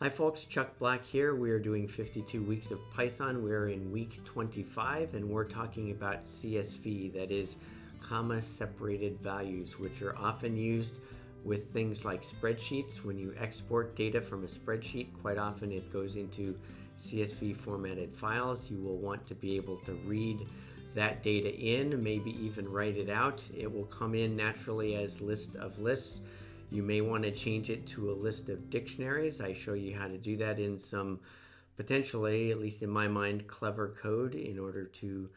Hi folks, Chuck Black here. We are doing 52 weeks of Python. We're in week 25 and we're talking about CSV, that is comma separated values, which are often used with things like spreadsheets. When you export data from a spreadsheet, quite often it goes into CSV formatted files. You will want to be able to read that data in, maybe even write it out. It will come in naturally as list of lists. You may want to change it to a list of dictionaries. I show you how to do that in some potentially, at least in my mind, clever code in order to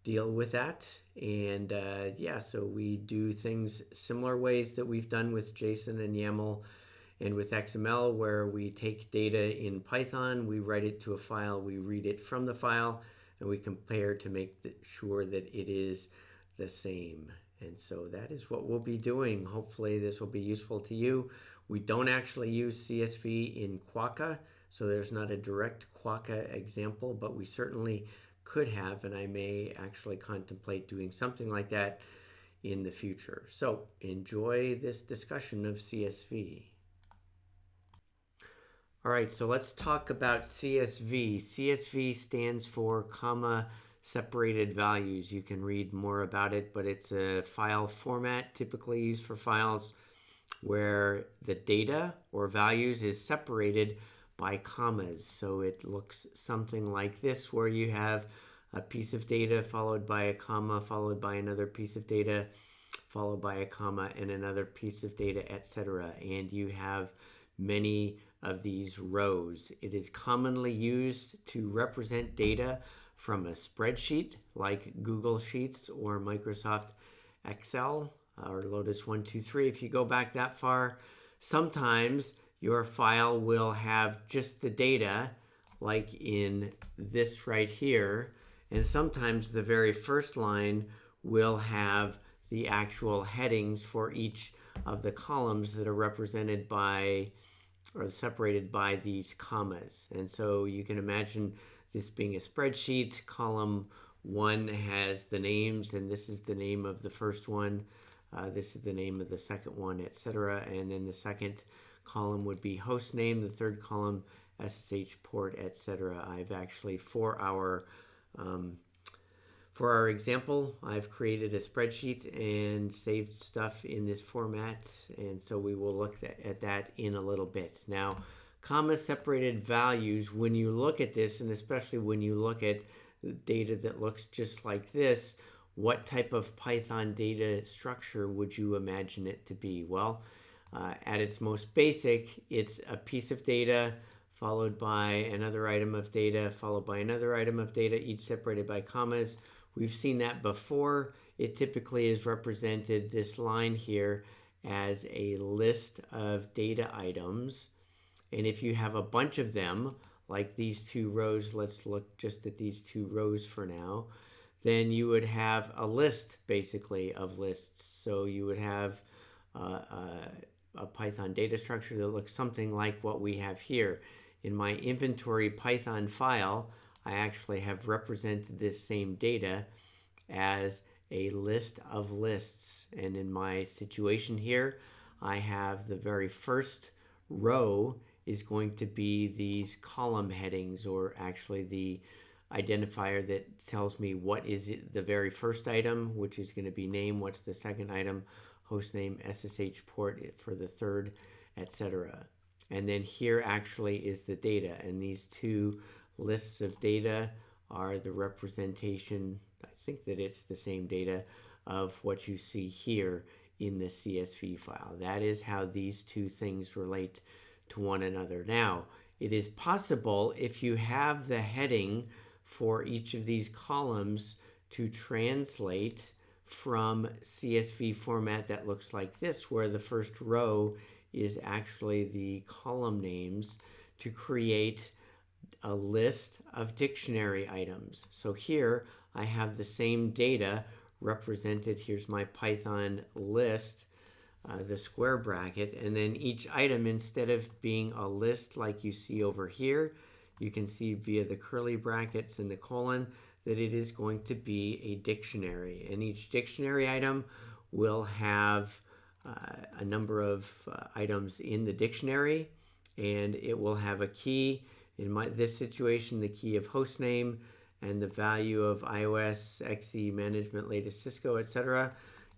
deal with that. And so we do things similar ways that we've done with JSON and YAML and with XML, where we take data in Python, we write it to a file, we read it from the file, and we compare to make sure that it is the same. And so that is what we'll be doing. Hopefully this will be useful to you. We don't actually use CSV in Quokka, so there's not a direct Quokka example, but we certainly could have, and I may actually contemplate doing something like that in the future. So enjoy this discussion of CSV. All right, so let's talk about CSV. CSV stands for comma separated values. You can read more about it, but it's a file format typically used for files where the data or values is separated by commas. So it looks something like this, where you have a piece of data followed by a comma, followed by another piece of data, followed by a comma, and another piece of data, etc. And you have many of these rows. It is commonly used to represent data from a spreadsheet like Google Sheets or Microsoft Excel or Lotus 123. If you go back that far, sometimes your file will have just the data, like in this right here, and sometimes the very first line will have the actual headings for each of the columns that are represented by or separated by these commas. And so you can imagine this being a spreadsheet. Column 1 has the names, and this is the name of the first one. This is the name of the second one, etc. And then the second column would be host name, the third column SSH port, etc. I've actually, for our example, I've created a spreadsheet and saved stuff in this format, and so we will look at that in a little bit. Now, comma separated values, when you look at this, and especially when you look at data that looks just like this, what type of Python data structure would you imagine it to be? Well, at its most basic, it's a piece of data followed by another item of data, followed by another item of data, each separated by commas. We've seen that before. It typically is represented, this line here, as a list of data items. And if you have a bunch of them, like these two rows, let's look just at these two rows for now, then you would have a list, basically, of lists. So you would have a Python data structure that looks something like what we have here. In my inventory Python file, I actually have represented this same data as a list of lists. And in my situation here, I have the very first row is going to be these column headings, or actually the identifier that tells me what is it, the very first item, which is going to be name, what's the second item, host name, SSH port for the third, etc. And then here actually is the data, and these two lists of data are the representation, I think that it's the same data, of what you see here in the CSV file. That is how these two things relate to one another. Now, it is possible, if you have the heading for each of these columns, to translate from CSV format that looks like this, where the first row is actually the column names, to create a list of dictionary items. So here I have the same data represented. Here's my Python list, the square bracket, and then each item, instead of being a list like you see over here, you can see via the curly brackets and the colon that it is going to be a dictionary. And each dictionary item will have a number of items in the dictionary, and it will have a key. In this situation, the key of hostname and the value of iOS, XE, management, latest Cisco, etc.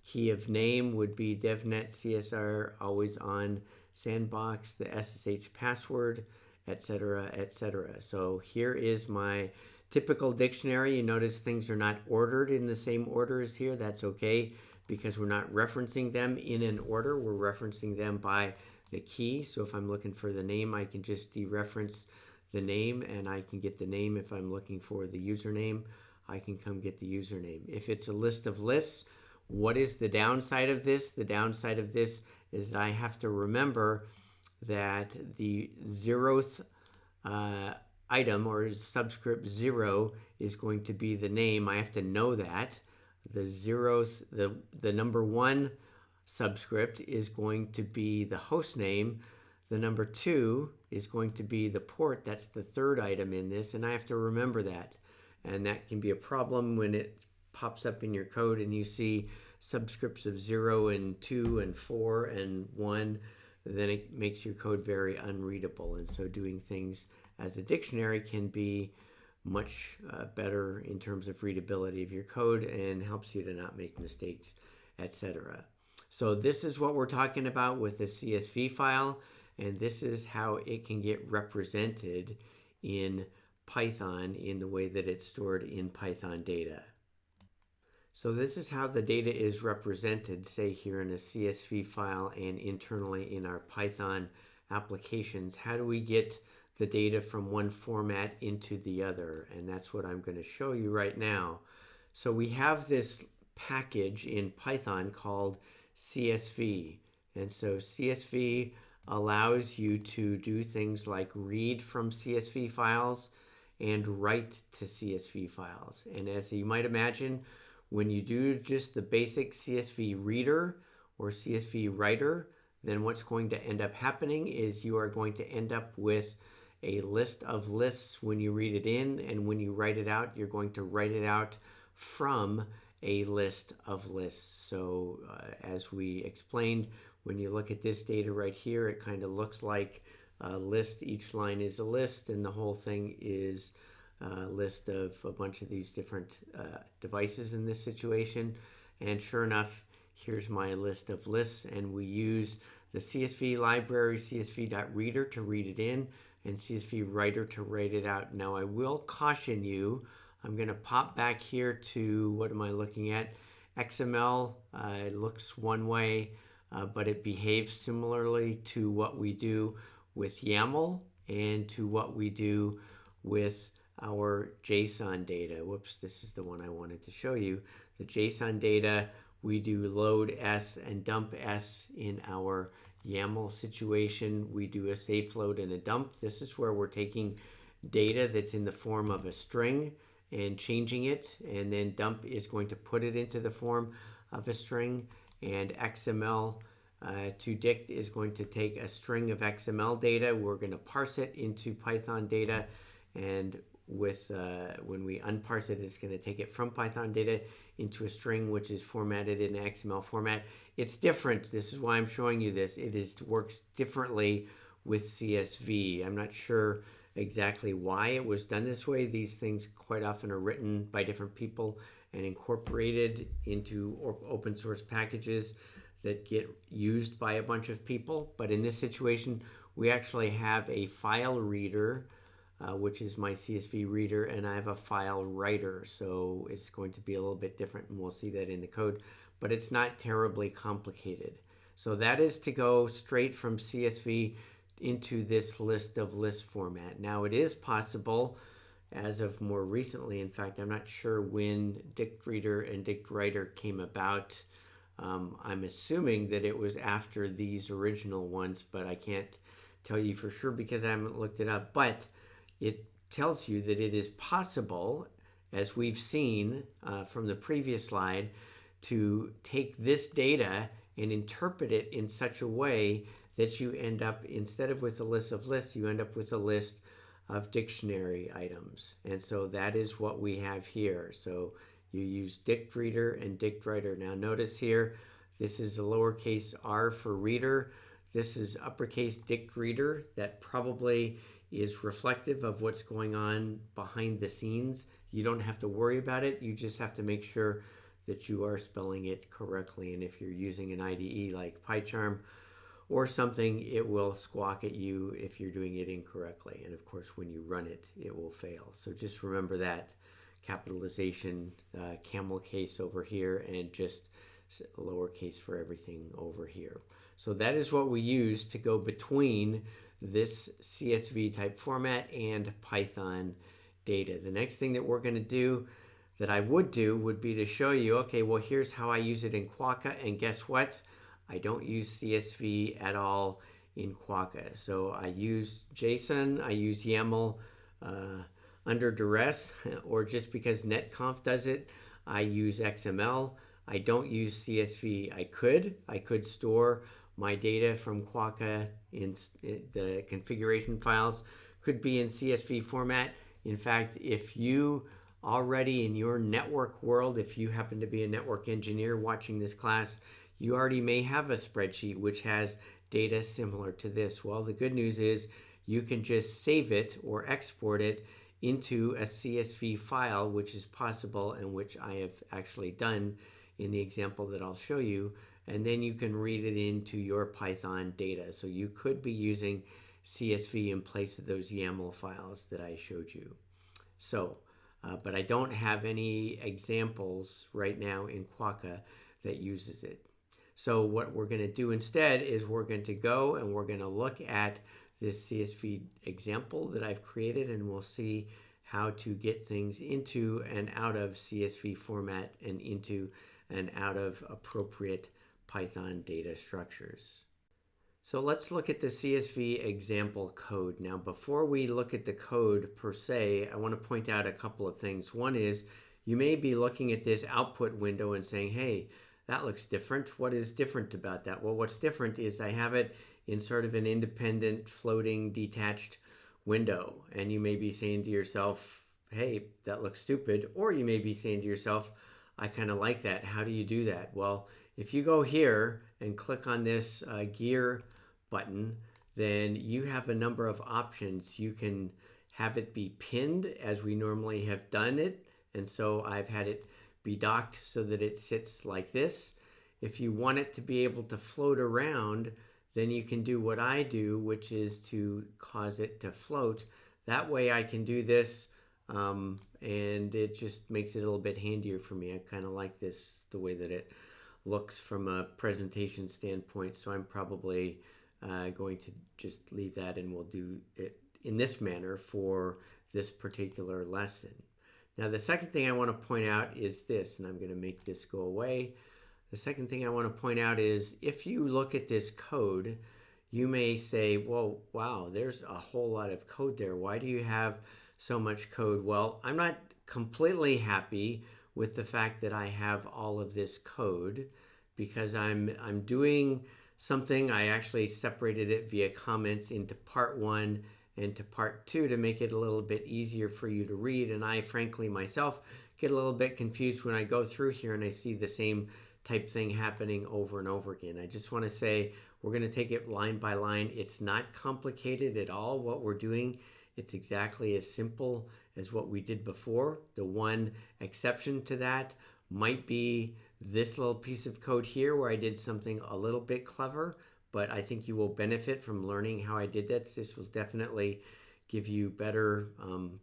Key of name would be DevNet, CSR, always on, sandbox, the SSH password, etc., etc. So here is my typical dictionary. You notice things are not ordered in the same order as here. That's okay because we're not referencing them in an order. We're referencing them by the key. So if I'm looking for the name, I can just dereference the name, and I can get the name. If I'm looking for the username, I can come get the username. If it's a list of lists, what is the downside of this? The downside of this is that I have to remember that the 0th item or subscript 0 is going to be the name. I have to know that. The 0th, the number 1 subscript is going to be the host name. The number 2 is going to be the port. That's the 3rd item in this, and I have to remember that. And that can be a problem when it pops up in your code and you see subscripts of 0 and 2 and 4 and 1. Then it makes your code very unreadable. And so doing things as a dictionary can be much better in terms of readability of your code and helps you to not make mistakes, etc. So this is what we're talking about with the CSV file, and this is how it can get represented in Python in the way that it's stored in Python data. So this is how the data is represented, say here in a CSV file and internally in our Python applications. How do we get the data from one format into the other? And that's what I'm going to show you right now. So we have this package in Python called CSV. And so CSV allows you to do things like read from CSV files and write to CSV files. And as you might imagine, when you do just the basic CSV reader or CSV writer, then what's going to end up happening is you are going to end up with a list of lists when you read it in, and when you write it out, you're going to write it out from a list of lists. So as we explained, when you look at this data right here, it kind of looks like a list. Each line is a list, and the whole thing is a list of a bunch of these different devices in this situation. And sure enough, here's my list of lists, and we use the CSV library, csv.reader, to read it in, and CSV writer to write it out. Now I will caution you, I'm going to pop back here to, what am I looking at? XML. It looks one way, but it behaves similarly to what we do with YAML and to what we do with our JSON data. Whoops, this is the one I wanted to show you. The JSON data, we do load S and dump S in our YAML situation. We do a safe load and a dump. This is where we're taking data that's in the form of a string and changing it, and then dump is going to put it into the form of a string, and XML to dict is going to take a string of XML data. We're going to parse it into Python data, and with when we unparse it, it's going to take it from Python data into a string which is formatted in XML format. It's different. This is why I'm showing you this. It works differently with CSV. I'm not sure exactly why it was done this way. These things quite often are written by different people and incorporated into open source packages that get used by a bunch of people. But in this situation, we actually have a file reader, which is my CSV reader, and I have a file writer. So it's going to be a little bit different, and we'll see that in the code, but it's not terribly complicated. So that is to go straight from CSV into this list of list format. Now it is possible, as of more recently, in fact, I'm not sure when dict reader and dict writer came about. I'm assuming that it was after these original ones, but I can't tell you for sure because I haven't looked it up. But it tells you that it is possible, as we've seen from the previous slide, to take this data and interpret it in such a way that you end up, instead of with a list of lists, you end up with a list of dictionary items. And so that is what we have here. So you use dict reader and dict writer. Now notice here, this is a lowercase r for reader. This is uppercase dict reader that probably is reflective of what's going on behind the scenes. You don't have to worry about it. You just have to make sure that you are spelling it correctly. And if you're using an IDE like PyCharm or something, it will squawk at you if you're doing it incorrectly. And of course, when you run it, it will fail. So just remember that capitalization, camel case over here, and just lowercase for everything over here. So that is what we use to go between this CSV type format and Python data. The next thing that we're going to do, that I would do, would be to show you, okay, well, here's how I use it in Quokka, and guess what? I don't use CSV at all in Quokka. So I use JSON, I use YAML under duress, or just because netconf does it, I use XML. I don't use CSV. I could store my data from Quokka in the configuration files, could be in CSV format. In fact, if you already in your network world, if you happen to be a network engineer watching this class, you already may have a spreadsheet which has data similar to this. Well, the good news is you can just save it or export it into a CSV file, which is possible and which I have actually done in the example that I'll show you, and then you can read it into your Python data. So you could be using CSV in place of those YAML files that I showed you. So, but I don't have any examples right now in Quokka that uses it. So what we're going to do instead is we're going to go and we're going to look at this CSV example that I've created, and we'll see how to get things into and out of CSV format and into and out of appropriate Python data structures. So let's look at the CSV example code. Now, before we look at the code per se, I want to point out a couple of things. One is you may be looking at this output window and saying, hey, that looks different. What is different about that? Well, what's different is I have it in sort of an independent, floating, detached window. And you may be saying to yourself, hey, that looks stupid. Or you may be saying to yourself, I kind of like that. How do you do that? Well, if you go here and click on this gear button, then you have a number of options. You can have it be pinned as we normally have done it. And so I've had it be docked so that it sits like this. If you want it to be able to float around, then you can do what I do, which is to cause it to float. That way I can do this, and it just makes it a little bit handier for me. I kind of like this, the way that it looks from a presentation standpoint. So I'm probably going to just leave that, and we'll do it in this manner for this particular lesson. Now, the second thing I want to point out is this, and I'm going to make this go away. The second thing I want to point out is if you look at this code, you may say, well, wow, there's a whole lot of code there. Why do you have so much code? Well, I'm not completely happy with the fact that I have all of this code because I'm doing something. I actually separated it via comments into part 1 and to part 2 to make it a little bit easier for you to read. And I, frankly, myself, get a little bit confused when I go through here and I see the same type thing happening over and over again. I just want to say we're going to take it line by line. It's not complicated at all what we're doing. It's exactly as simple as what we did before. The one exception to that might be this little piece of code here where I did something a little bit clever, but I think you will benefit from learning how I did that. This will definitely give you better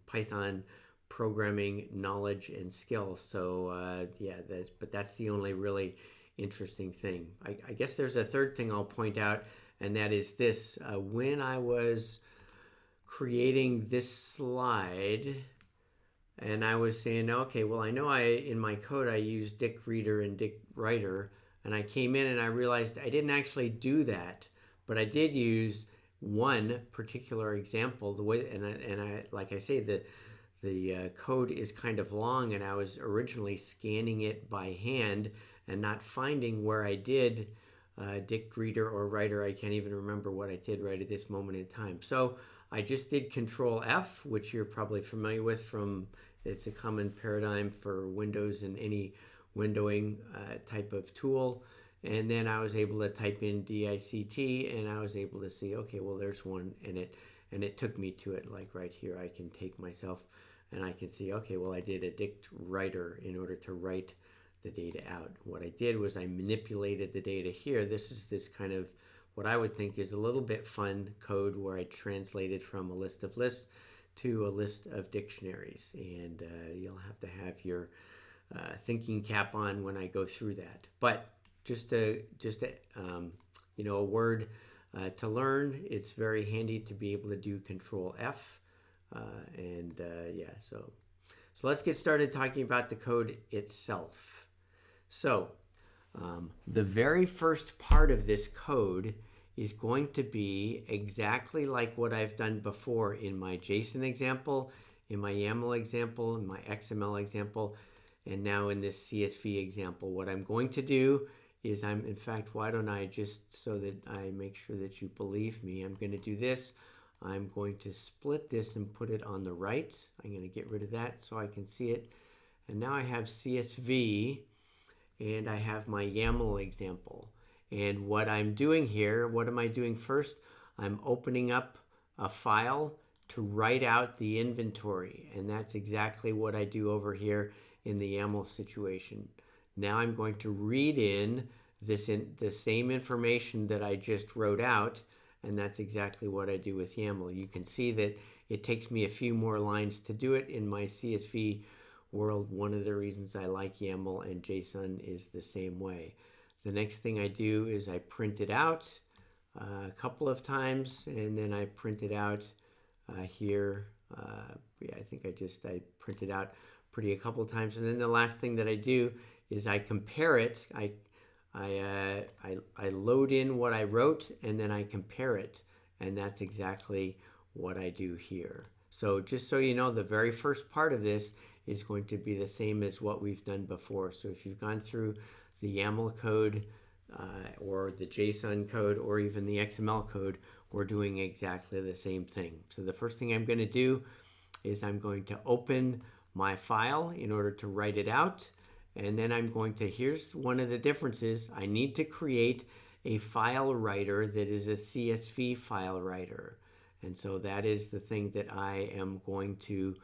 Python programming knowledge and skills. So yeah, but that's the only really interesting thing. I guess there's a third thing I'll point out, and that is this. When I was creating this slide, and I was saying, okay, well, I know in my code I use dict reader and dict writer, and I came in and I realized I didn't actually do that, but I did use one particular example. The way, and I like I say, the code is kind of long, and I was originally scanning it by hand and not finding where I did dict reader or writer. I can't even remember what I did right at this moment in time. So I just did Control F, which you're probably familiar with from, it's a common paradigm for Windows and any windowing type of tool. And then I was able to type in dict, and I was able to see, okay, well, there's one, and it took me to it. Like right here, I can take myself and I can see, okay, well, I did a dict writer in order to write the data out. What I did was I manipulated the data here. This is this kind of what I would think is a little bit fun code where I translated from a list of lists to a list of dictionaries. And you'll have to have your thinking cap on when I go through that. But just a word to learn. It's very handy to be able to do Control F, so let's get started talking about the code itself. So the very first part of this code is going to be exactly like what I've done before in my JSON example, in my YAML example, in my XML example, and now in this CSV example. What I'm going to do is in fact, why don't I just, so that I make sure that you believe me, I'm going to do this. I'm going to split this and put it on the right. I'm going to get rid of that so I can see it. And now I have CSV and I have my YAML example. And what I'm doing here, what am I doing first? I'm opening up a file to write out the inventory. And that's exactly what I do over here in the YAML situation. Now I'm going to read in the same information that I just wrote out, and that's exactly what I do with YAML. You can see that it takes me a few more lines to do it in my CSV world. One of the reasons I like YAML and JSON is the same way. The next thing I do is I print it out a couple of times, and then I print it out here. I think I printed out a couple of times, and then the last thing that I do is I compare it. I load in what I wrote, and then I compare it, and that's exactly what I do here. So just so you know, the very first part of this is going to be the same as what we've done before. So if you've gone through the YAML code or the JSON code or even the XML code, we're doing exactly the same thing. So the first thing I'm going to do is I'm going to open my file in order to write it out. And then I'm going to, here's one of the differences. I need to create a file writer that is a CSV file writer. And so that is the thing that I am going to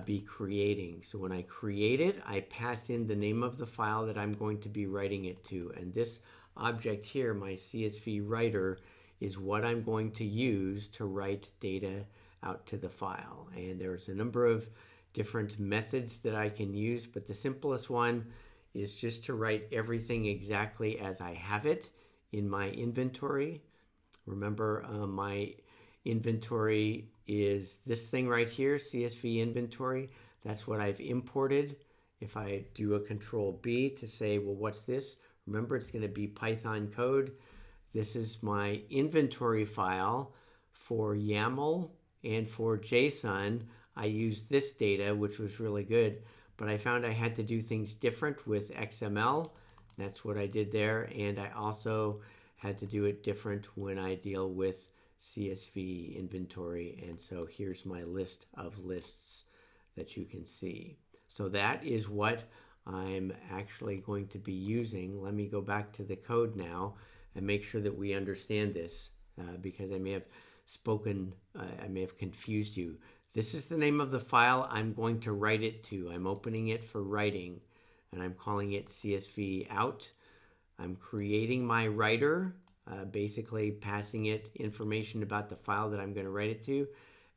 be creating. So when I create it, I pass in the name of the file that I'm going to be writing it to. And this object here, my CSV writer, is what I'm going to use to write data out to the file. And there's a number of different methods that I can use, but the simplest one is just to write everything exactly as I have it in my inventory. Remember, my inventory is this thing right here, CSV inventory. That's what I've imported. If I do a Control B to say, well, what's this? Remember, it's going to be Python code. This is my inventory file for YAML and for JSON. I used this data, which was really good, but I found I had to do things different with XML. That's what I did there, and I also had to do it different when I deal with CSV inventory, and so here's my list of lists that you can see. So that is what I'm actually going to be using. Let me go back to the code now and make sure that we understand this, because I may have confused you. This is the name of the file I'm going to write it to. I'm opening it for writing, and I'm calling it CSV out. I'm creating my writer, basically passing it information about the file that I'm going to write it to.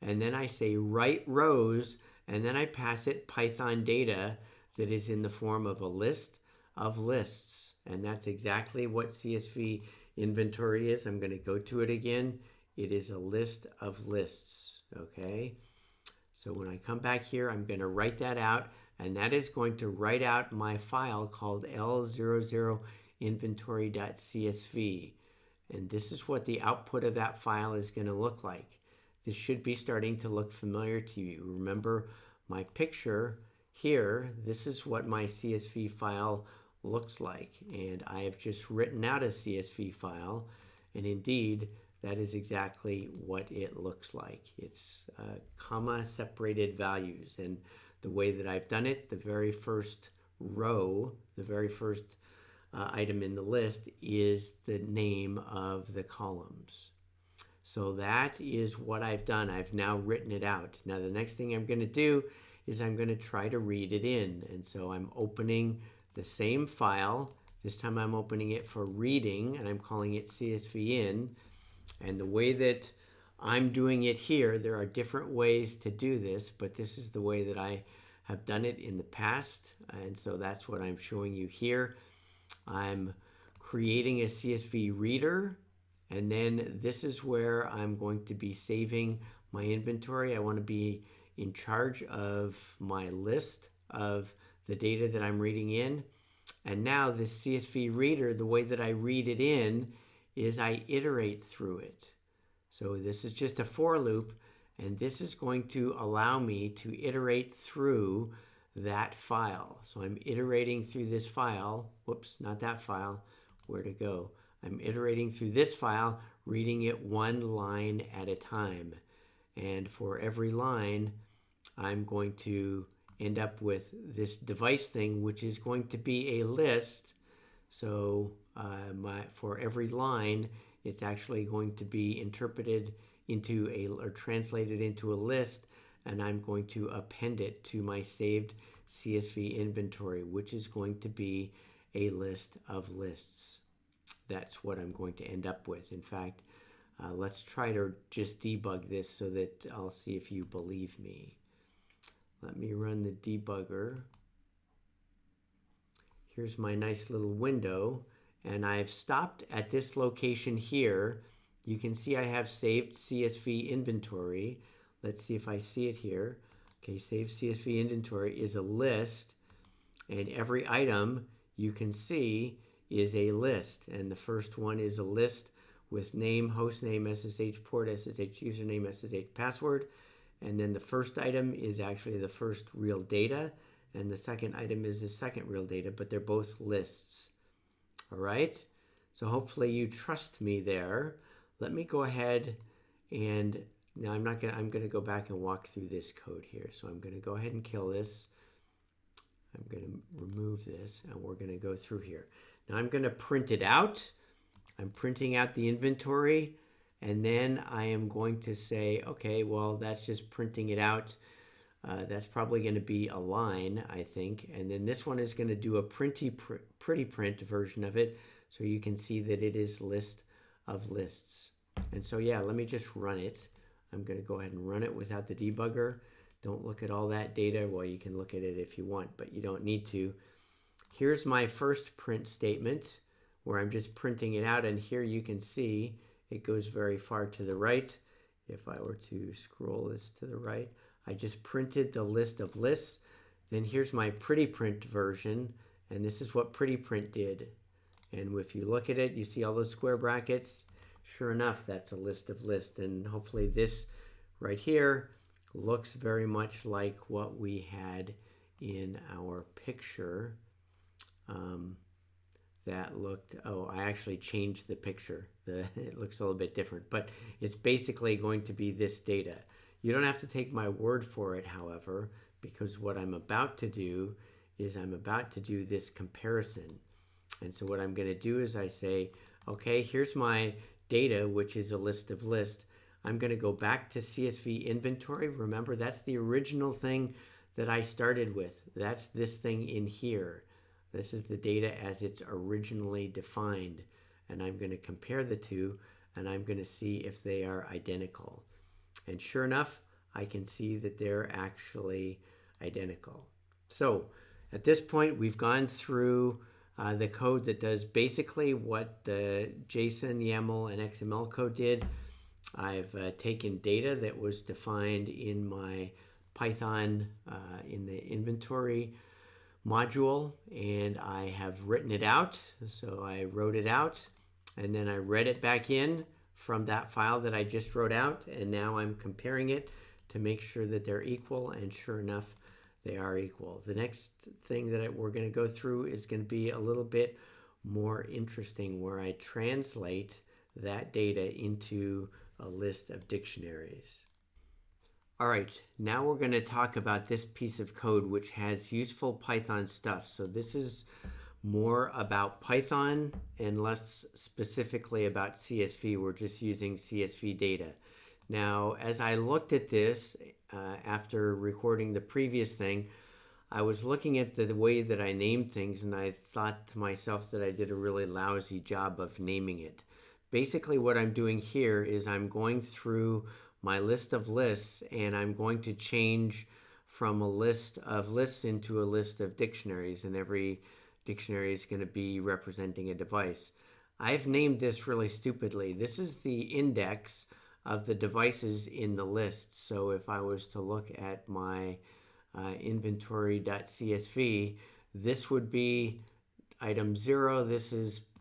And then I say write rows, and then I pass it Python data that is in the form of a list of lists. And that's exactly what CSV inventory is. I'm going to go to it again. It is a list of lists, okay? So when I come back here, I'm going to write that out, and that is going to write out my file called L00inventory.csv. And this is what the output of that file is going to look like. This should be starting to look familiar to you. Remember my picture here, this is what my CSV file looks like. And I have just written out a CSV file, and indeed, that is exactly what it looks like. It's comma separated values. And the way that I've done it, the very first row, the very first item in the list is the name of the columns. So that is what I've done. I've now written it out. Now the next thing I'm going to do is I'm going to try to read it in. And so I'm opening the same file. This time I'm opening it for reading, and I'm calling it CSV in. And the way that I'm doing it here, there are different ways to do this, but this is the way that I have done it in the past. And so that's what I'm showing you here. I'm creating a CSV reader, and then this is where I'm going to be saving my inventory. I want to be in charge of my list of the data that I'm reading in. And now this CSV reader, the way that I read it in is I iterate through it. So this is just a for loop, and this is going to allow me to iterate through that file. So I'm iterating through this file. Whoops, not that file. Where to go? I'm iterating through this file, reading it one line at a time. And for every line, I'm going to end up with this device thing, which is going to be a list. So for every line, it's actually going to be interpreted into or translated into a list, and I'm going to append it to my saved CSV inventory, which is going to be a list of lists. That's what I'm going to end up with. In fact, let's try to just debug this so that I'll see if you believe me. Let me run the debugger. Here's my nice little window, and I've stopped at this location here. You can see I have saved CSV inventory. Let's see if I see it here. Okay, saved CSV inventory is a list, and every item you can see is a list. And the first one is a list with name, host name, SSH port, SSH username, SSH password. And then the first item is actually the first real data, and the second item is the second real data, but they're both lists. All right? So hopefully you trust me there. Let me go ahead and now I'm going to go back and walk through this code here. So I'm going to go ahead and kill this. I'm going to remove this, and we're going to go through here. Now I'm going to print it out. I'm printing out the inventory, and then I am going to say, okay, well, that's just printing it out. That's probably going to be a line, I think. And then this one is going to do a pretty print version of it, so you can see that it is list of lists. And so, yeah, let me just run it. I'm going to go ahead and run it without the debugger. Don't look at all that data. Well, you can look at it if you want, but you don't need to. Here's my first print statement where I'm just printing it out, and here you can see it goes very far to the right. If I were to scroll this to the right, I just printed the list of lists. Then here's my pretty print version, and this is what pretty print did. And if you look at it, you see all those square brackets. Sure enough, that's a list of lists, and hopefully this right here looks very much like what we had in our picture. That looked, oh, I actually changed the picture. It looks a little bit different, but it's basically going to be this data. You don't have to take my word for it, however, because what I'm about to do is I'm about to do this comparison. And so what I'm going to do is I say, okay, here's my data, which is a list of lists. I'm going to go back to CSV inventory. Remember, that's the original thing that I started with. That's this thing in here. This is the data as it's originally defined. And I'm going to compare the two, and I'm going to see if they are identical. And sure enough, I can see that they're actually identical. So at this point, we've gone through the code that does basically what the JSON, YAML, and XML code did. I've taken data that was defined in my Python in the inventory module, and I have written it out. So I wrote it out, and then I read it back in from that file that I just wrote out, and now I'm comparing it to make sure that they're equal, and sure enough, they are equal. The next thing that we're going to go through is going to be a little bit more interesting, where I translate that data into a list of dictionaries. All right, now we're going to talk about this piece of code which has useful Python stuff. So this is more about Python and less specifically about CSV. We're just using CSV data. Now, as I looked at this after recording the previous thing, I was looking at the way that I named things, and I thought to myself that I did a really lousy job of naming it. Basically, what I'm doing here is I'm going through my list of lists, and I'm going to change from a list of lists into a list of dictionaries, and every dictionary is going to be representing a device. I've named this really stupidly. This is the index of the devices in the list. So if I was to look at my inventory.csv, this would be item 0,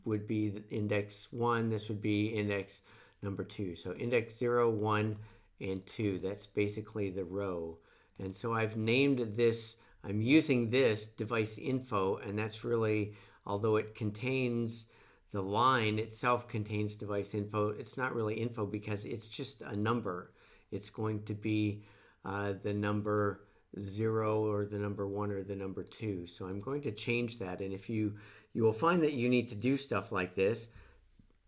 would be index 1, this would be index number 2. So index 0, 1, and 2, that's basically the row. And so I've named this, I'm using this device info, and that's really, although it contains, the line itself contains device info, it's not really info because it's just a number. It's going to be the number 0 or the number 1 or the number 2. So I'm going to change that, and if you will find that you need to do stuff like this.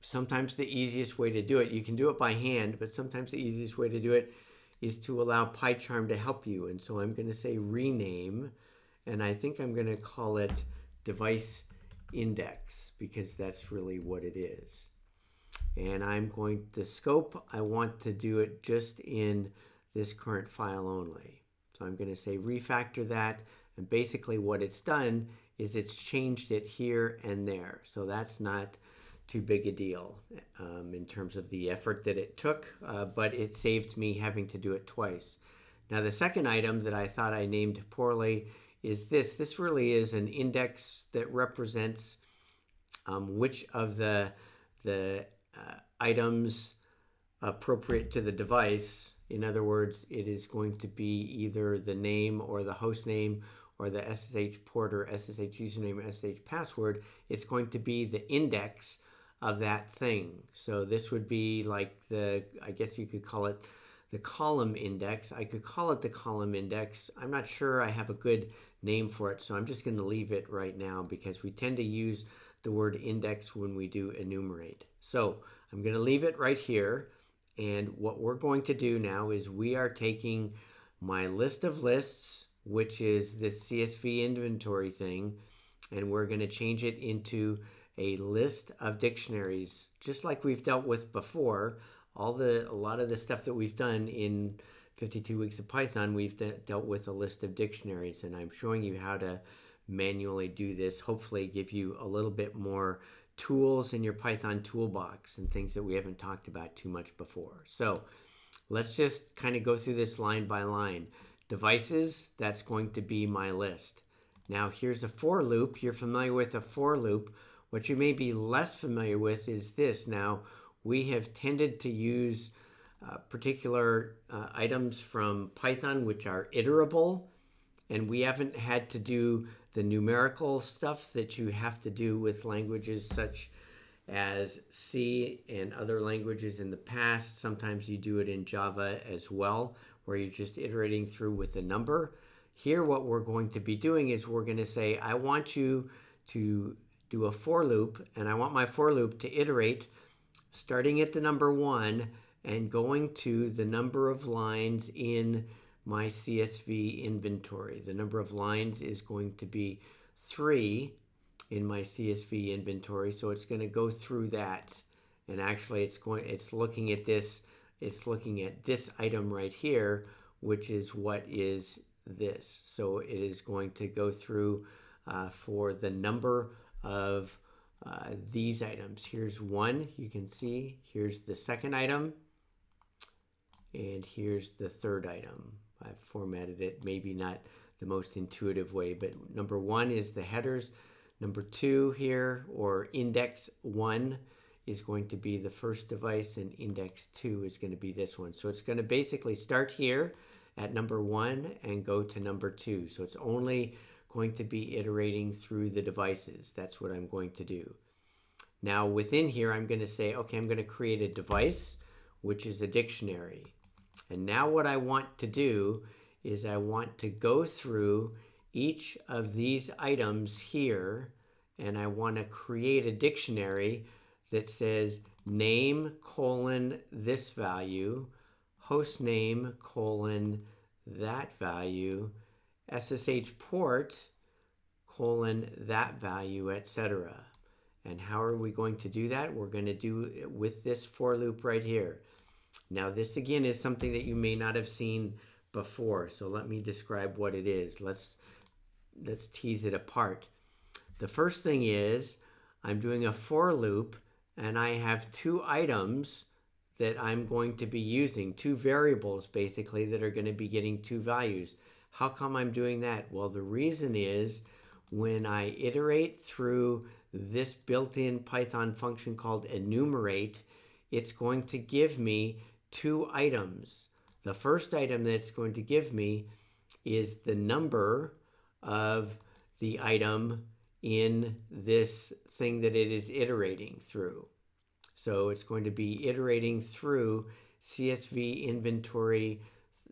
Sometimes the easiest way to do it, you can do it by hand, but sometimes the easiest way to do it is to allow PyCharm to help you. And so I'm going to say rename, and I think I'm going to call it device index because that's really what it is. And I'm going to scope, I want to do it just in this current file only. So I'm going to say refactor that, and basically what it's done is it's changed it here and there. So that's not too big a deal in terms of the effort that it took, but it saved me having to do it twice. Now the second item that I thought I named poorly is this. This really is an index that represents which of the items appropriate to the device. In other words, it is going to be either the name or the host name or the SSH port or SSH username or SSH password. It's going to be the index of that thing. So this would be like I guess you could call it the column index. I could call it the column index. I'm not sure I have a good name for it, so I'm just going to leave it right now because we tend to use the word index when we do enumerate. So I'm going to leave it right here. And what we're going to do now is we are taking my list of lists, which is this CSV inventory thing, and we're going to change it into a list of dictionaries, just like we've dealt with before. A lot of the stuff that we've done in 52 Weeks of Python, we've dealt with a list of dictionaries, and I'm showing you how to manually do this, hopefully give you a little bit more tools in your Python toolbox and things that we haven't talked about too much before. So let's just kind of go through this line by line. Devices, that's going to be my list. Now here's a for loop. You're familiar with a for loop. What you may be less familiar with is this. Now, we have tended to use particular items from Python which are iterable, and we haven't had to do the numerical stuff that you have to do with languages such as C and other languages in the past. Sometimes you do it in Java as well, where you're just iterating through with a number. Here, what we're going to be doing is we're going to say, I want you to do a for loop, and I want my for loop to iterate starting at the number 1 and going to the number of lines in my CSV inventory. The number of lines is going to be 3 in my CSV inventory, so it's going to go through that. And actually it's looking at this item right here, which is what is this. So it is going to go through for the number of these items. Here's 1, you can see. Here's the second item, and here's the third item. I've formatted it maybe not the most intuitive way, but number 1 is the headers. Number 2 here, or index 1, is going to be the first device, and index 2 is going to be this one. So it's going to basically start here at number 1 and go to number 2. So it's only going to be iterating through the devices. That's what I'm going to do. Now within here, I'm going to say, okay, I'm going to create a device, which is a dictionary. And now what I want to do is I want to go through each of these items here and I want to create a dictionary that says name colon this value, host name colon that value, SSH port colon that value, etc. And how are we going to do that? We're going to do it with this for loop right here. Now this again is something that you may not have seen before, so let me describe what it is. Let's tease it apart. The first thing is I'm doing a for loop, and I have two items that I'm going to be using, two variables basically that are going to be getting two values. How come I'm doing that? Well, the reason is when I iterate through this built-in Python function called enumerate, it's going to give me two items. The first item that it's going to give me is the number of the item in this thing that it is iterating through. So it's going to be iterating through CSV inventory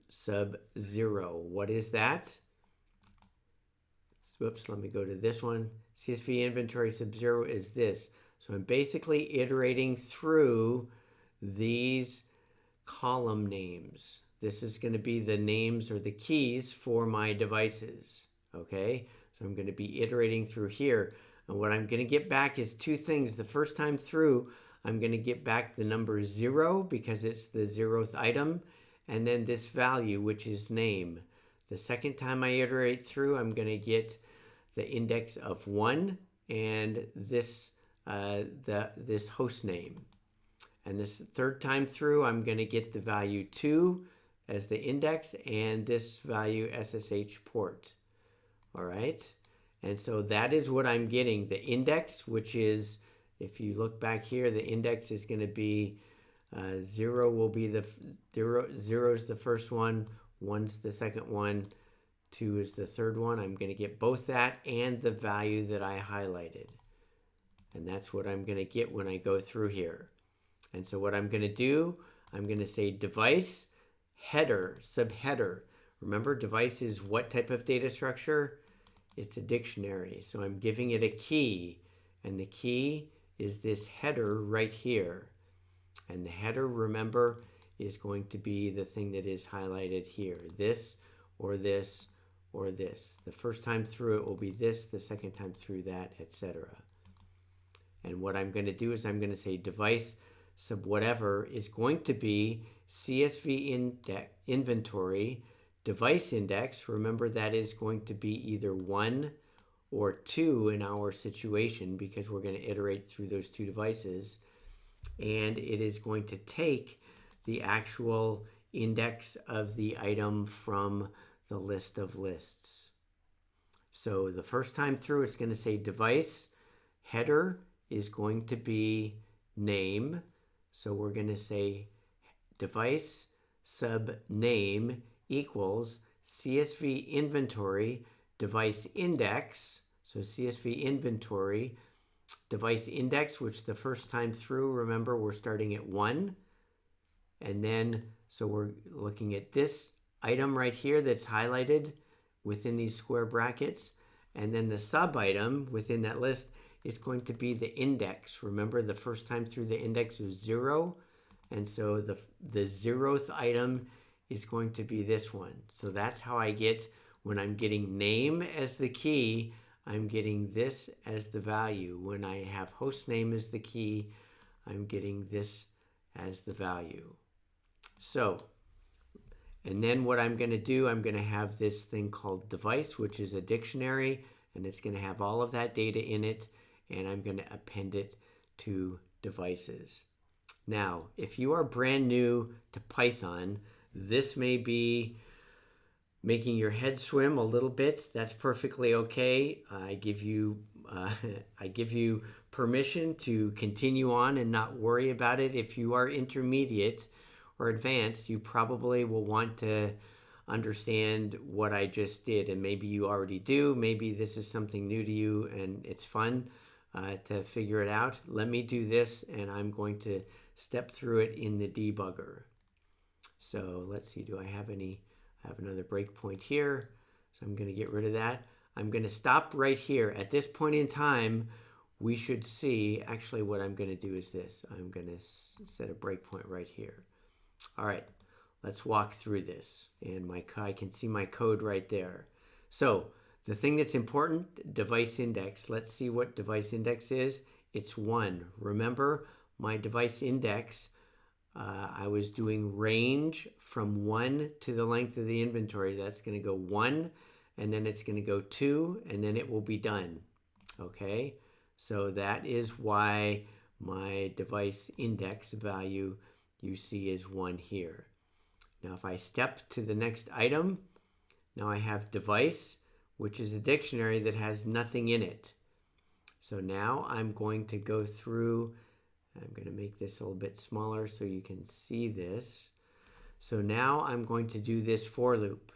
sub 0. What is that? Whoops, let me go to this one. CSV inventory sub 0 is this. So I'm basically iterating through these column names. This is going to be the names or the keys for my devices. Okay, so I'm going to be iterating through here. And what I'm going to get back is two things. The first time through, I'm going to get back the number 0 because it's the 0th item, and then this value, which is name. The second time I iterate through, I'm going to get the index of 1 and this this host name. And this third time through, I'm going to get the value 2 as the index and this value SSH port. All right. And so that is what I'm getting. The index, which is, if you look back here, the index is going to be 0 will be the 0 is the first one, 1's the second one, 2 is the third one. I'm going to get both that and the value that I highlighted. And that's what I'm going to get when I go through here. And so what I'm going to do, I'm going to say device header, subheader. Remember, device is what type of data structure? It's a dictionary. So I'm giving it a key, and the key is this header right here. And the header, remember, is going to be the thing that is highlighted here. This or this or this. The first time through it will be this, the second time through that, etc. And what I'm going to do is I'm going to say device sub whatever is going to be CSV inventory device index. Remember, that is going to be either 1 or 2 in our situation because we're going to iterate through those two devices. And it is going to take the actual index of the item from the list of lists. So the first time through, it's going to say device header is going to be name. So we're going to say device sub name equals CSV inventory device index. So CSV inventory device index, which the first time through, remember, we're starting at 1. And then, so we're looking at this item right here that's highlighted within these square brackets. And then the sub item within that list is going to be the index. Remember, the first time through the index was 0. And so the 0th item is going to be this one. So that's how I get, when I'm getting name as the key, I'm getting this as the value. When I have host name as the key, I'm getting this as the value. So, and then what I'm going to do, I'm going to have this thing called device, which is a dictionary, and it's going to have all of that data in it, and I'm going to append it to devices. Now, if you are brand new to Python, this may be making your head swim a little bit. That's perfectly okay. I give you permission to continue on and not worry about it. If you are intermediate or advanced, you probably will want to understand what I just did, and maybe you already do. Maybe this is something new to you and it's fun to figure it out. Let me do this, and I'm going to step through it in the debugger. So let's see, do I have any? I have another breakpoint here, so I'm going to get rid of that. I'm going to stop right here. At this point in time, we should see, actually what I'm going to do is this. I'm going to set a breakpoint right here. All right, let's walk through this. And I can see my code right there. So the thing that's important, device index. Let's see what device index is. It's 1. Remember, my device index, I was doing range from 1 to the length of the inventory. That's going to go 1, and then it's going to go 2, and then it will be done. Okay, so that is why my device index value you see is 1 here. Now if I step to the next item, now I have device, which is a dictionary that has nothing in it. So now I'm going to go through, I'm going to make this a little bit smaller so you can see this. So now I'm going to do this for loop.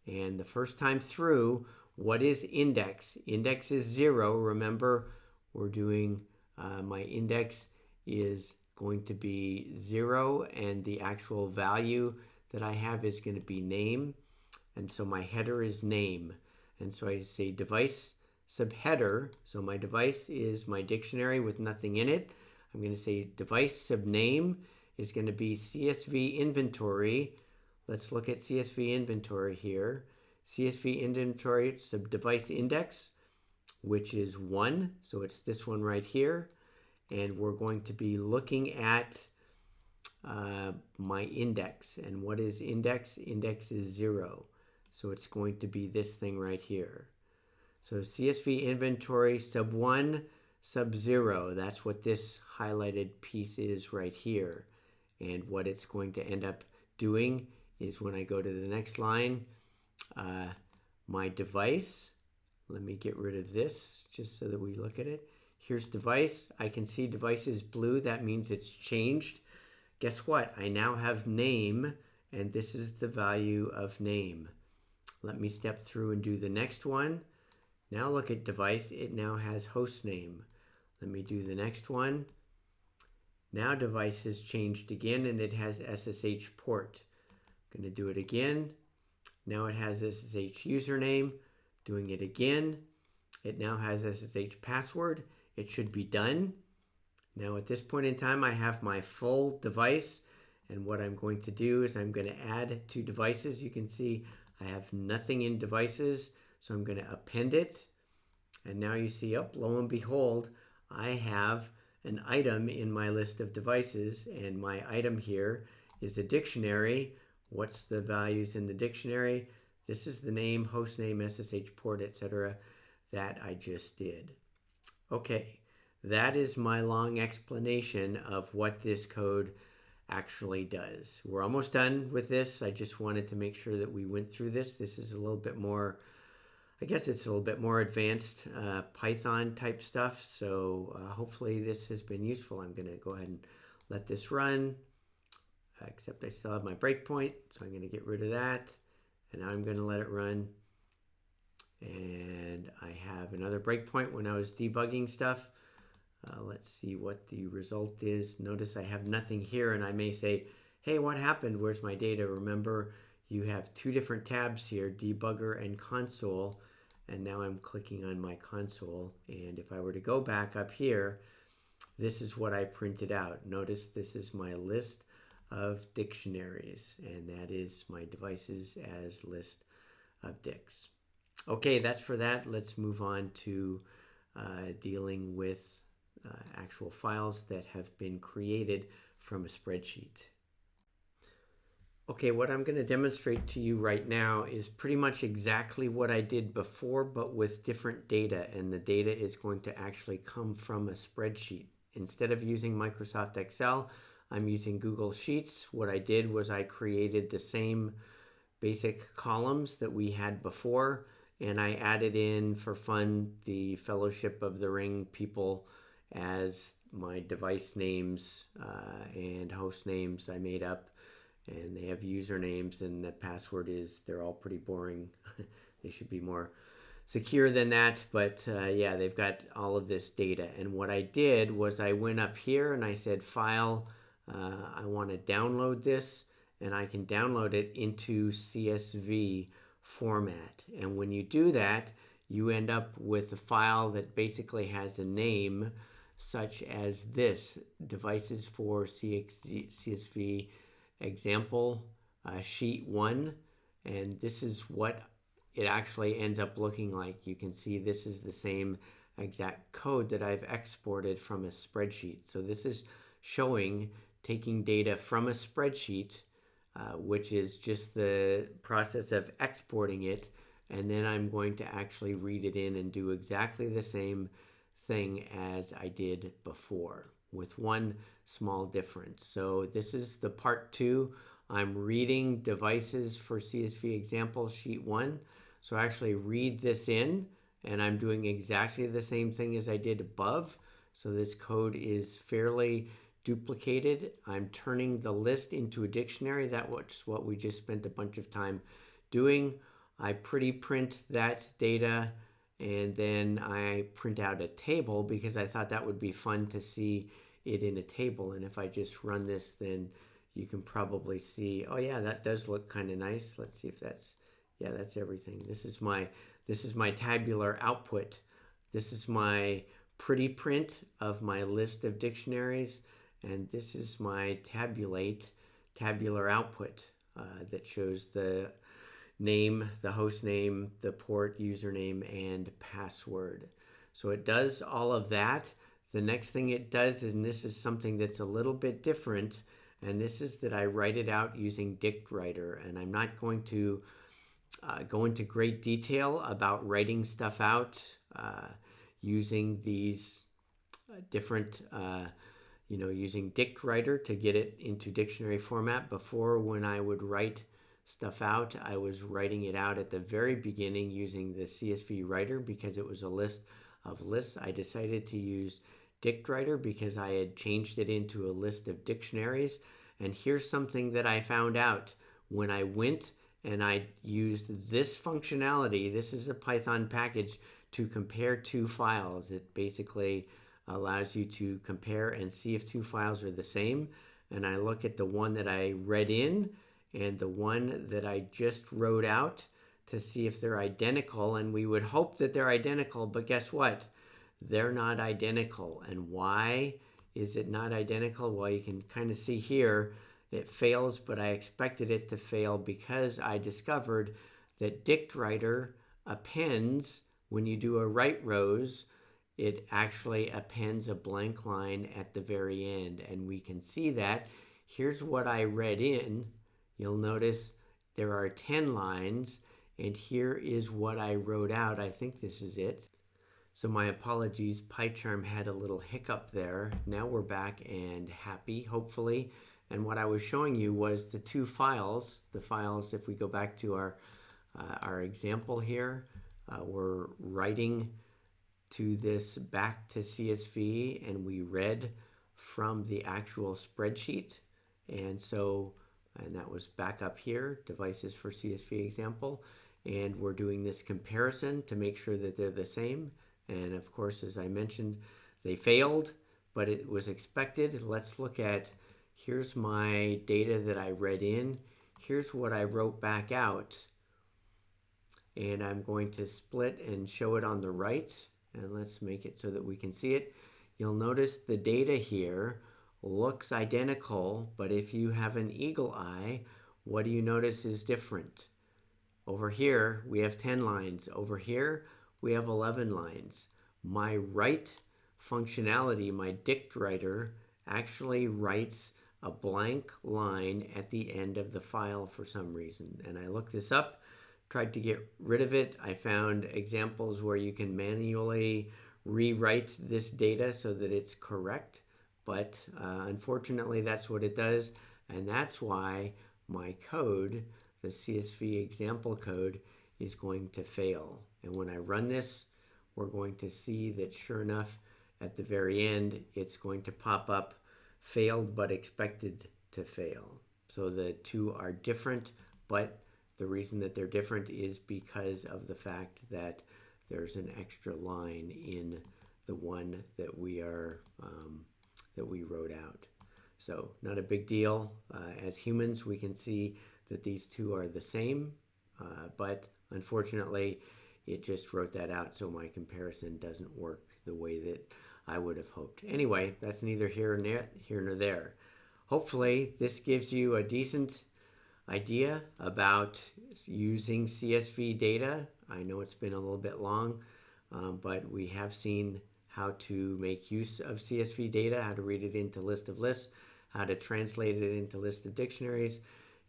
And the first time through, what is index? Index is 0. Remember, we're doing, my index is going to be 0, and the actual value that I have is going to be name. And so my header is name. And so I say device subheader. So my device is my dictionary with nothing in it. I'm going to say device subname is going to be CSV inventory. Let's look at CSV inventory here. CSV inventory subdevice index, which is 1. So it's this one right here. And we're going to be looking at my index. And what is index? Index is 0. So it's going to be this thing right here. So CSV inventory sub 1, sub 0. That's what this highlighted piece is right here. And what it's going to end up doing is when I go to the next line, my device, let me get rid of this just so that we look at it. Here's device. I can see device is blue. That means it's changed. Guess what? I now have name, and this is the value of name. Let me step through and do the next one. Now look at device. It now has host name. Let me do the next one. Now device has changed again, and it has SSH port. I'm going to do it again. Now it has SSH username. Doing it again. It now has SSH password. It should be done. Now at this point in time, I have my full device. And what I'm going to do is I'm going to add 2 devices. You can see I have nothing in devices. So I'm going to append it. And now you see, lo and behold, I have an item in my list of devices. And my item here is a dictionary. What's the values in the dictionary? This is the name, host name, SSH port, etc. that I just did. Okay, that is my long explanation of what this code actually does. We're almost done with this. I just wanted to make sure that we went through this. This is a little bit more, I guess it's a little bit more advanced Python type stuff. So hopefully this has been useful. I'm going to go ahead and let this run, except I still have my breakpoint. So I'm going to get rid of that. And now I'm going to let it run. And I have another breakpoint when I was debugging stuff. Let's see what the result is. Notice I have nothing here, and I may say, hey, what happened? Where's my data? Remember, you have 2 different tabs here, debugger and console. And now I'm clicking on my console. And if I were to go back up here, this is what I printed out. Notice this is my list of dictionaries, and that is my devices as list of dicts. Okay, that's for that. Let's move on to dealing with actual files that have been created from a spreadsheet. Okay, what I'm going to demonstrate to you right now is pretty much exactly what I did before, but with different data, and the data is going to actually come from a spreadsheet. Instead of using Microsoft Excel, I'm using Google Sheets. What I did was I created the same basic columns that we had before, and I added in for fun the Fellowship of the Ring people as my device names and host names I made up, and they have usernames, and the password is, they're all pretty boring. They should be more secure than that, but yeah, they've got all of this data. And what I did was I went up here and I said file, I want to download this, and I can download it into CSV format. And when you do that, you end up with a file that basically has a name such as this, devices for CSV example sheet 1, and this is what it actually ends up looking like. You can see this is the same exact code that I've exported from a spreadsheet. So this is showing taking data from a spreadsheet, which is just the process of exporting it, and then I'm going to actually read it in and do exactly the same thing as I did before, with one small difference. So this is the part 2. I'm reading devices for CSV example sheet 1. So I actually read this in, and I'm doing exactly the same thing as I did above. So this code is fairly duplicated. I'm turning the list into a dictionary. That's what we just spent a bunch of time doing. I pretty print that data, and then I print out a table because I thought that would be fun to see it in a table. And if I just run this, then you can probably see, oh yeah, that does look kind of nice. Let's see if that's, yeah, that's everything. This is my tabular output. This is my pretty print of my list of dictionaries, and this is my tabular output that shows the name, the host name, the port, username, and password. So it does all of that. The next thing it does, and this is something that's a little bit different, and this is that I write it out using dictwriter, and I'm not going to go into great detail about writing stuff out using these different, using dictwriter to get it into dictionary format. Before, when I would write stuff out, I was writing it out at the very beginning using the CSV writer because it was a list of lists. I decided to use dictwriter because I had changed it into a list of dictionaries. And here's something that I found out when I went and I used this functionality. This is a Python package to compare two files. It basically allows you to compare and see if two files are the same. And I look at the one that I read in and the one that I just wrote out to see if they're identical. And we would hope that they're identical, but guess what? They're not identical. And why is it not identical? Well, you can kind of see here it fails, but I expected it to fail because I discovered that dictwriter appends, when you do a write rows, it actually appends a blank line at the very end. And we can see that. Here's what I read in. You'll notice there are 10 lines, and here is what I wrote out. I think this is it. So my apologies, PyCharm had a little hiccup there. Now we're back and happy, hopefully. And what I was showing you was the two files. The files, if we go back to our example here, we're writing to this back to CSV, and we read from the actual spreadsheet. And that was back up here, devices for CSV example. And we're doing this comparison to make sure that they're the same. And of course, as I mentioned, they failed, but it was expected. Let's look at, here's my data that I read in. Here's what I wrote back out. And I'm going to split and show it on the right. And let's make it so that we can see it. You'll notice the data here looks identical, but if you have an eagle eye, what do you notice is different? Over here, we have 10 lines. Over here, we have 11 lines. My write functionality, my dictwriter, actually writes a blank line at the end of the file for some reason. And I looked this up, tried to get rid of it. I found examples where you can manually rewrite this data so that it's correct. But unfortunately, that's what it does. And that's why my code, the CSV example code, is going to fail. And when I run this, we're going to see that sure enough, at the very end, it's going to pop up failed but expected to fail. So the two are different, but the reason that they're different is because of the fact that there's an extra line in the one that we wrote out. So not a big deal. As humans, we can see that these two are the same, but unfortunately, it just wrote that out, so my comparison doesn't work the way that I would have hoped. Anyway, that's neither here nor there. Hopefully, this gives you a decent idea about using CSV data. I know it's been a little bit long, but we have seen how to make use of CSV data, how to read it into list of lists, how to translate it into list of dictionaries,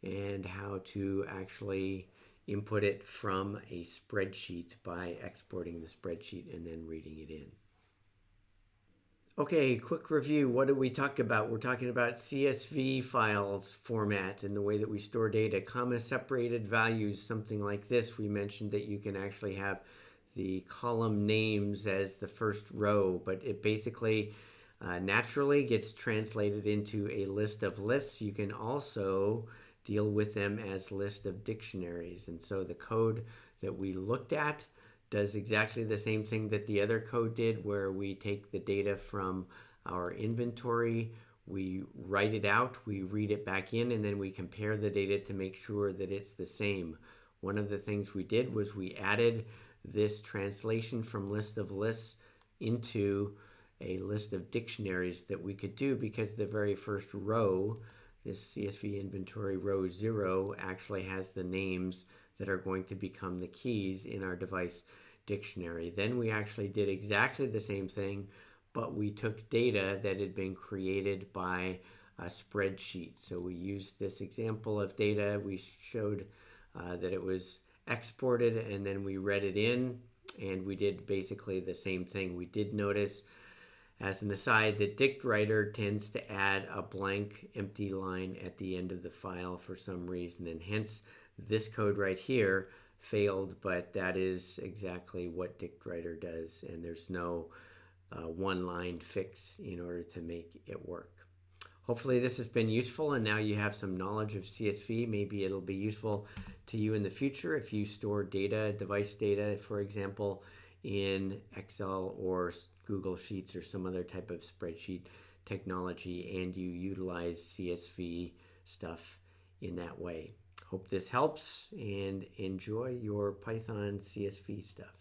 and how to actually input it from a spreadsheet by exporting the spreadsheet and then reading it in. Okay, quick review. What did we talk about? We're talking about CSV files format and the way that we store data. Comma separated values, something like this. We mentioned that you can actually have the column names as the first row, but it basically naturally gets translated into a list of lists. You can also deal with them as list of dictionaries. And so the code that we looked at does exactly the same thing that the other code did, where we take the data from our inventory, we write it out, we read it back in, and then we compare the data to make sure that it's the same. One of the things we did was we added this translation from list of lists into a list of dictionaries that we could do, because the very first row, this CSV inventory row 0, actually has the names that are going to become the keys in our device dictionary. Then we actually did exactly the same thing, but we took data that had been created by a spreadsheet. So we used this example of data. We showed that it was exported, and then we read it in, and we did basically the same thing. We did notice, as an aside, that dictwriter tends to add a blank empty line at the end of the file for some reason, and hence this code right here failed, but that is exactly what dictwriter does, and there's no one-line fix in order to make it work. Hopefully this has been useful, and now you have some knowledge of CSV. Maybe it'll be useful to you in the future if you store data, device data, for example, in Excel or Google Sheets or some other type of spreadsheet technology, and you utilize CSV stuff in that way. Hope this helps, and enjoy your Python CSV stuff.